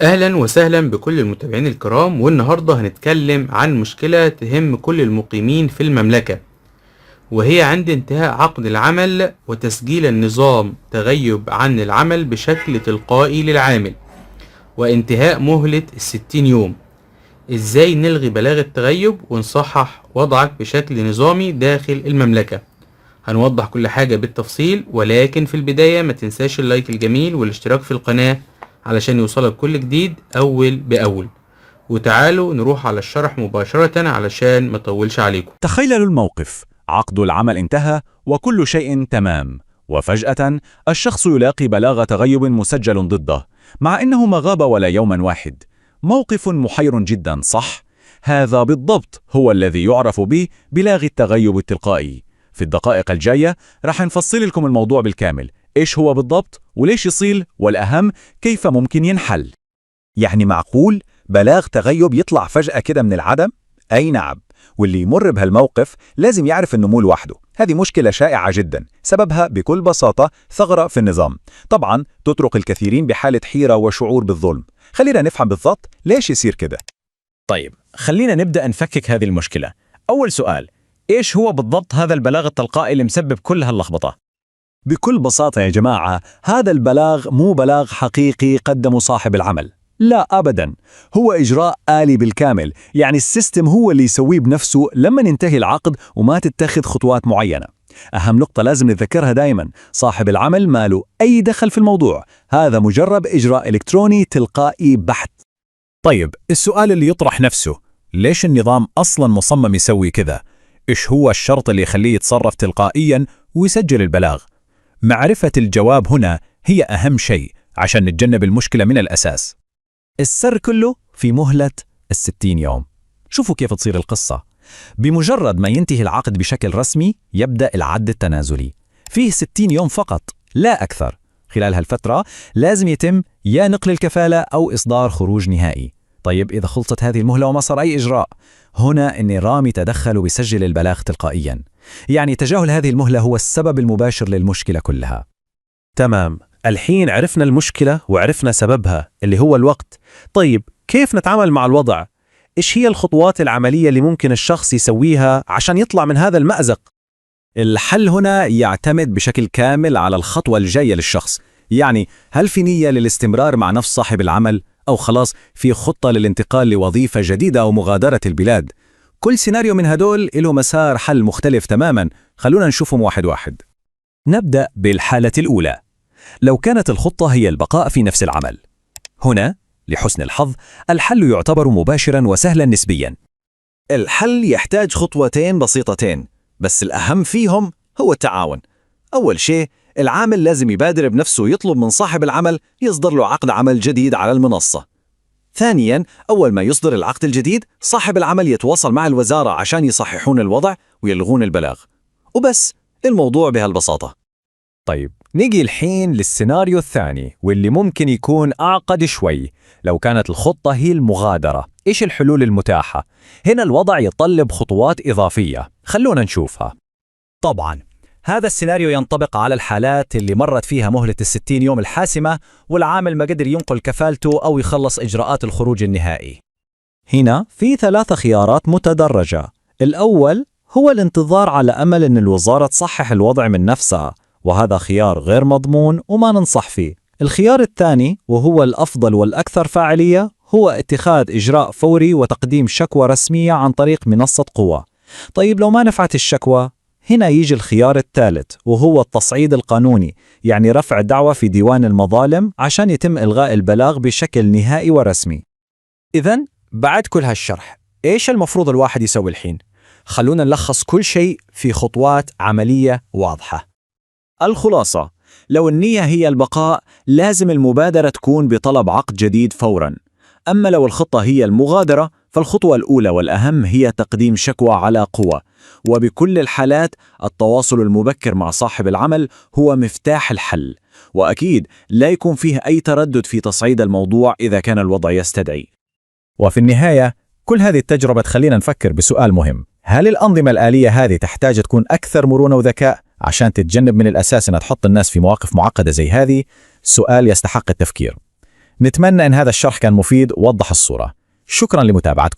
أهلا وسهلا بكل المتابعين الكرام، والنهاردة هنتكلم عن مشكلة تهم كل المقيمين في المملكة، وهي عند انتهاء عقد العمل وتسجيل النظام تغيب عن العمل بشكل تلقائي للعامل وانتهاء مهلة 60 يوم. ازاي نلغي بلاغ التغيب ونصحح وضعك بشكل نظامي داخل المملكة؟ هنوضح كل حاجة بالتفصيل، ولكن في البداية ما تنساش اللايك الجميل والاشتراك في القناة علشان يوصلك كل جديد أول بأول. وتعالوا نروح على الشرح مباشرة علشان ما اطولش عليكم. تخيلوا الموقف: عقد العمل انتهى وكل شيء تمام، وفجأة الشخص يلاقي بلاغ تغيب مسجل ضده مع أنه ما غاب ولا يوما واحد. موقف محير جدا، صح؟ هذا بالضبط هو الذي يعرف به بلاغ التغيب التلقائي. في الدقائق الجاية راح نفصل لكم الموضوع بالكامل، إيش هو بالضبط وليش يصير، والأهم كيف ممكن ينحل. يعني معقول بلاغ تغيب يطلع فجأة كده من العدم؟ أي نعم، واللي يمر بهالموقف لازم يعرف إنه مو لوحده. هذه مشكلة شائعة جدا، سببها بكل بساطة ثغرة في النظام، طبعا تترك الكثيرين بحالة حيرة وشعور بالظلم. خلينا نفهم بالضبط ليش يصير كده. طيب، خلينا نبدأ نفكك هذه المشكلة. أول سؤال: إيش هو بالضبط هذا البلاغ التلقائي اللي مسبب كل هاللخبطة؟ بكل بساطة يا جماعة، هذا البلاغ مو بلاغ حقيقي قدمه صاحب العمل، لا أبدا، هو إجراء آلي بالكامل. يعني السيستم هو اللي يسويه بنفسه لما ينتهي العقد وما تتخذ خطوات معينة. أهم نقطة لازم نتذكرها دايما: صاحب العمل ما له أي دخل في الموضوع، هذا مجرد إجراء إلكتروني تلقائي بحت. طيب، السؤال اللي يطرح نفسه: ليش النظام أصلا مصمم يسوي كذا؟ إيش هو الشرط اللي يخليه يتصرف تلقائيا ويسجل البلاغ؟ معرفة الجواب هنا هي أهم شيء عشان نتجنب المشكلة من الأساس. السر كله في مهلة 60 يوم. شوفوا كيف تصير القصة. بمجرد ما ينتهي العقد بشكل رسمي يبدأ العد التنازلي، فيه 60 يوم فقط لا أكثر. خلال هالفترة لازم يتم يا نقل الكفالة أو إصدار خروج نهائي. طيب، إذا خلصت هذه المهلة وما صار أي إجراء، هنا النظام يتدخل ويسجل البلاغ تلقائيا. يعني تجاهل هذه المهلة هو السبب المباشر للمشكلة كلها. تمام، الحين عرفنا المشكلة وعرفنا سببها اللي هو الوقت. طيب، كيف نتعامل مع الوضع؟ إيش هي الخطوات العملية اللي ممكن الشخص يسويها عشان يطلع من هذا المأزق؟ الحل هنا يعتمد بشكل كامل على الخطوة الجاية للشخص. يعني هل في نية للاستمرار مع نفس صاحب العمل، أو خلاص في خطة للانتقال لوظيفة جديدة أو مغادرة البلاد؟ كل سيناريو من هدول له مسار حل مختلف تماما. خلونا نشوفهم واحد واحد. نبدأ بالحالة الأولى. لو كانت الخطة هي البقاء في نفس العمل، هنا لحسن الحظ الحل يعتبر مباشرا وسهلا نسبيا. الحل يحتاج خطوتين بسيطتين، بس الأهم فيهم هو التعاون. أول شيء، العامل لازم يبادر بنفسه يطلب من صاحب العمل يصدر له عقد عمل جديد على المنصة. ثانياً، أول ما يصدر العقد الجديد صاحب العمل يتواصل مع الوزارة عشان يصححون الوضع ويلغون البلاغ، وبس. الموضوع بهالبساطة. طيب، نيجي الحين للسيناريو الثاني واللي ممكن يكون أعقد شوي. لو كانت الخطة هي المغادرة، إيش الحلول المتاحة؟ هنا الوضع يتطلب خطوات إضافية، خلونا نشوفها. طبعاً، هذا السيناريو ينطبق على الحالات اللي مرت فيها مهلة 60 يوم الحاسمة والعامل ما قدر ينقل كفالته أو يخلص إجراءات الخروج النهائي. هنا في 3 خيارات متدرجة. الأول هو الانتظار على أمل أن الوزارة تصحح الوضع من نفسها، وهذا خيار غير مضمون وما ننصح فيه. الخيار الثاني وهو الأفضل والأكثر فاعلية هو اتخاذ إجراء فوري وتقديم شكوى رسمية عن طريق منصة قوة. طيب، لو ما نفعت الشكوى، هنا يجي الخيار الثالث وهو التصعيد القانوني، يعني رفع دعوى في ديوان المظالم عشان يتم إلغاء البلاغ بشكل نهائي ورسمي. إذن بعد كل هالشرح، إيش المفروض الواحد يسوي الحين؟ خلونا نلخص كل شيء في خطوات عملية واضحة. الخلاصة: لو النية هي البقاء لازم المبادرة تكون بطلب عقد جديد فوراً. أما لو الخطة هي المغادرة فالخطوة الأولى والأهم هي تقديم شكوى على قوة. وبكل الحالات التواصل المبكر مع صاحب العمل هو مفتاح الحل، وأكيد لا يكون فيه أي تردد في تصعيد الموضوع إذا كان الوضع يستدعي. وفي النهاية كل هذه التجربة تخلينا نفكر بسؤال مهم: هل الأنظمة الآلية هذه تحتاج تكون أكثر مرونة وذكاء عشان تتجنب من الأساس أنها تحط الناس في مواقف معقدة زي هذه؟ سؤال يستحق التفكير. نتمنى أن هذا الشرح كان مفيد ووضح الصورة. شكرا لمتابعتكم.